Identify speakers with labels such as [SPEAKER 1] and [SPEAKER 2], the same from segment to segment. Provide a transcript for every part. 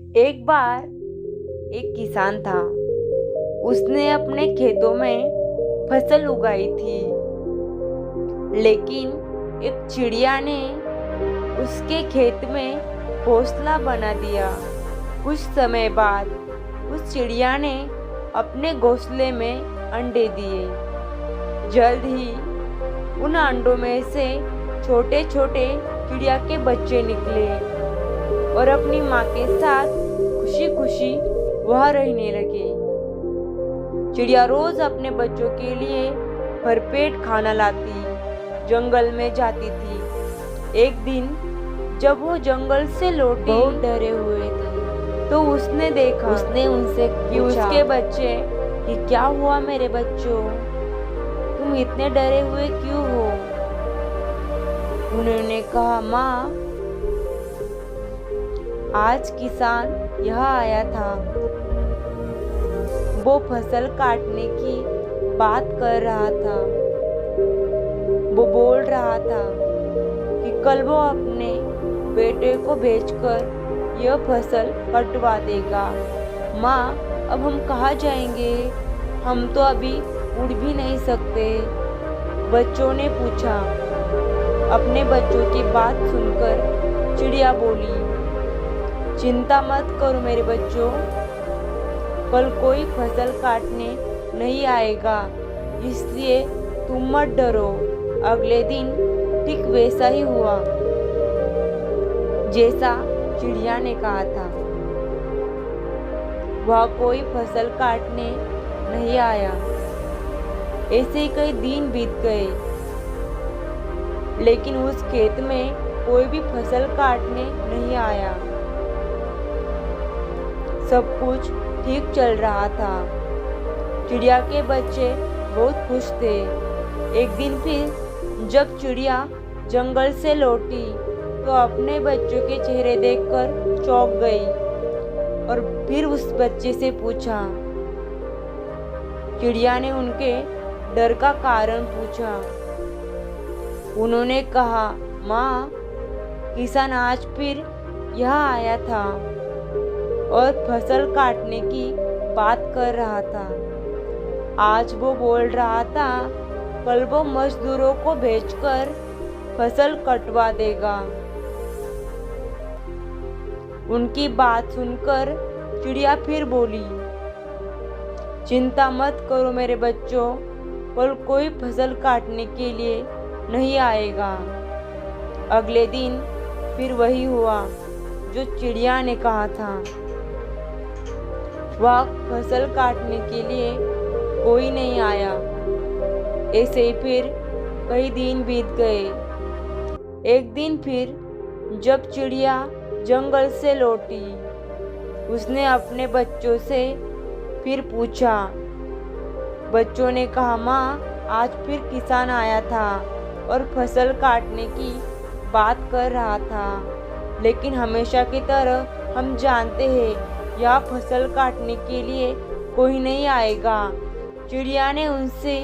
[SPEAKER 1] एक बार एक किसान था। उसने अपने खेतों में फसल उगाई थी, लेकिन एक चिड़िया ने उसके खेत में घोंसला बना दिया। कुछ समय बाद उस चिड़िया ने अपने घोंसले में अंडे दिए। जल्द ही उन अंडों में से छोटे छोटे चिड़िया के बच्चे निकले और अपनी माँ के साथ खुशी खुशी वहाँ रहने लगे। चिड़िया रोज अपने बच्चों के लिए भरपेट खाना लाती जंगल में जाती थी। एक दिन जब वो जंगल से लौटी, बहुत डरे हुए थे, तो उसने उनसे कि उसके बच्चे कि क्या हुआ मेरे बच्चों, तुम इतने डरे हुए क्यों हो? उन्होंने कहा, माँ, आज किसान यहाँ आया था। वो फसल काटने की बात कर रहा था। वो बोल रहा था कि कल वो अपने बेटे को भेजकर यह फसल कटवा देगा। माँ, अब हम कहाँ जाएंगे? हम तो अभी उड़ भी नहीं सकते। बच्चों ने पूछा। अपने बच्चों की बात सुनकर चिड़िया बोली, चिंता मत करो मेरे बच्चों, कल कोई फसल काटने नहीं आएगा, इसलिए तुम मत डरो। अगले दिन ठीक वैसा ही हुआ जैसा चिड़िया ने कहा था। वह कोई फसल काटने नहीं आया। ऐसे ही कई दिन बीत गए, लेकिन उस खेत में कोई भी फसल काटने नहीं आया। सब कुछ ठीक चल रहा था। चिड़िया के बच्चे बहुत खुश थे। एक दिन फिर जब चिड़िया जंगल से लौटी तो अपने बच्चों के चेहरे देखकर चौंक गई और फिर उस बच्चे से पूछा। चिड़िया ने उनके डर का कारण पूछा। उन्होंने कहा, माँ, किसान आज फिर यहाँ आया था और फसल काटने की बात कर रहा था। आज वो बोल रहा था कल वो मजदूरों को भेजकर फसल कटवा देगा। उनकी बात सुनकर चिड़िया फिर बोली, चिंता मत करो मेरे बच्चों, कल कोई फसल काटने के लिए नहीं आएगा। अगले दिन फिर वही हुआ जो चिड़िया ने कहा था। वह फसल काटने के लिए कोई नहीं आया। ऐसे ही फिर कई दिन बीत गए। एक दिन फिर जब चिड़िया जंगल से लौटी, उसने अपने बच्चों से फिर पूछा। बच्चों ने कहा, माँ, आज फिर किसान आया था और फसल काटने की बात कर रहा था, लेकिन हमेशा की तरह हम जानते हैं यह फसल काटने के लिए कोई नहीं आएगा। चिड़िया ने उनसे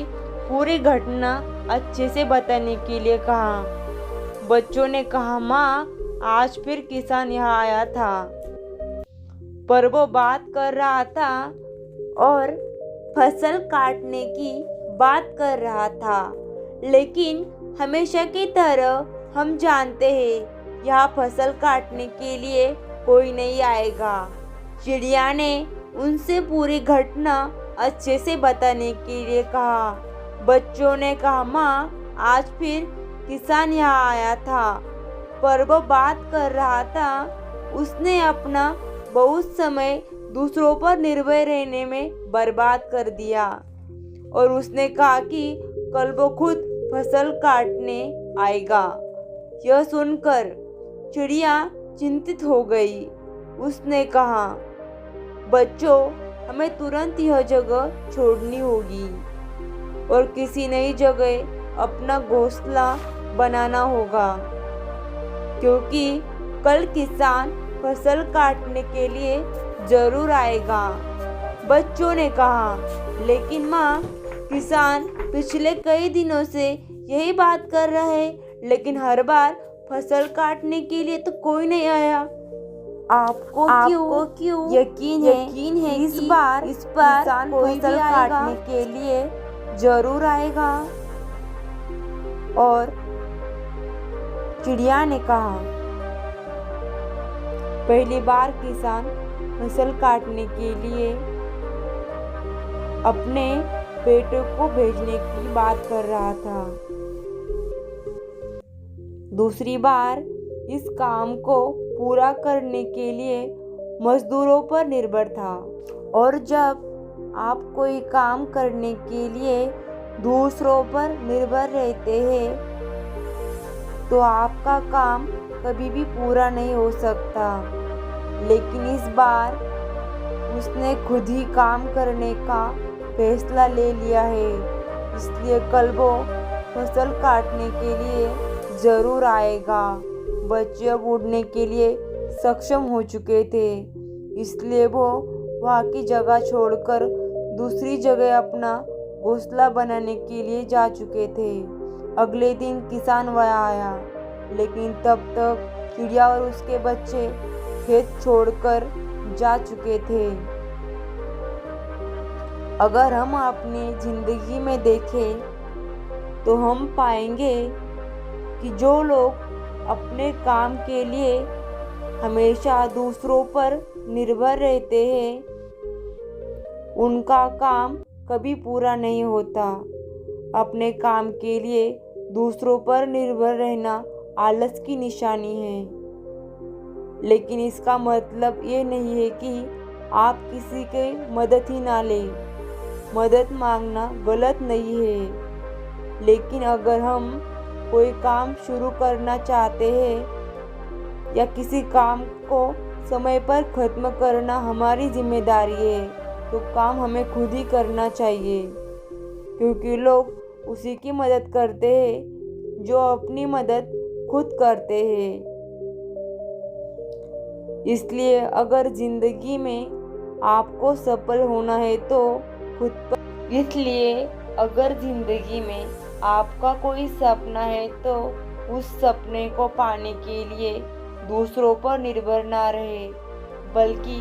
[SPEAKER 1] पूरी घटना अच्छे से बताने के लिए कहा। बच्चों ने कहा, माँ, आज फिर किसान यहाँ आया था, पर वो बात कर रहा था और फसल काटने की बात कर रहा था, लेकिन हमेशा की तरह हम जानते हैं यहाँ फसल काटने के लिए कोई नहीं आएगा। चिड़िया ने उनसे पूरी घटना अच्छे से बताने के लिए कहा। बच्चों ने कहा, माँ, आज फिर किसान यहाँ आया था, पर वो बात कर रहा था। उसने अपना बहुत समय दूसरों पर निर्भर रहने में बर्बाद कर दिया और उसने कहा कि कल वो खुद फसल काटने आएगा। यह सुनकर चिड़िया चिंतित हो गई। उसने कहा, बच्चों, हमें तुरंत यह जगह छोड़नी होगी और किसी नई जगह अपना घोंसला बनाना होगा, क्योंकि कल किसान फसल काटने के लिए जरूर आएगा। बच्चों ने कहा, लेकिन माँ, किसान पिछले कई दिनों से यही बात कर रहे हैं, लेकिन हर बार फसल काटने के लिए तो कोई नहीं आया। आपको क्यों यकीन है कि इस बार किसान फसल काटने के लिए जरूर आएगा? और चिड़िया ने कहा, पहली बार किसान फसल काटने के लिए अपने बेटे को भेजने की बात कर रहा था। दूसरी बार इस काम को पूरा करने के लिए मजदूरों पर निर्भर था। और जब आप कोई काम करने के लिए दूसरों पर निर्भर रहते हैं तो आपका काम कभी भी पूरा नहीं हो सकता। लेकिन इस बार उसने खुद ही काम करने का फैसला ले लिया है, इसलिए कल वो फसल काटने के लिए जरूर आएगा। बच्चे अब उड़ने के लिए सक्षम हो चुके थे, इसलिए वो वहाँ की जगह छोड़कर दूसरी जगह अपना घोंसला बनाने के लिए जा चुके थे। अगले दिन किसान वहाँ आया, लेकिन तब तक चिड़िया और उसके बच्चे खेत छोड़कर जा चुके थे। अगर हम अपनी जिंदगी में देखें तो हम पाएंगे कि जो लोग अपने काम के लिए हमेशा दूसरों पर निर्भर रहते हैं उनका काम कभी पूरा नहीं होता। अपने काम के लिए दूसरों पर निर्भर रहना आलस की निशानी है, लेकिन इसका मतलब ये नहीं है कि आप किसी की मदद ही ना लें। मदद मांगना गलत नहीं है, लेकिन अगर हम कोई काम शुरू करना चाहते हैं या किसी काम को समय पर खत्म करना हमारी जिम्मेदारी है तो काम हमें खुद ही करना चाहिए, क्योंकि लोग उसी की मदद करते हैं जो अपनी मदद खुद करते हैं। इसलिए अगर जिंदगी में आपको सफल होना है तो अगर जिंदगी में आपका कोई सपना है तो उस सपने को पाने के लिए दूसरों पर निर्भर ना रहे, बल्कि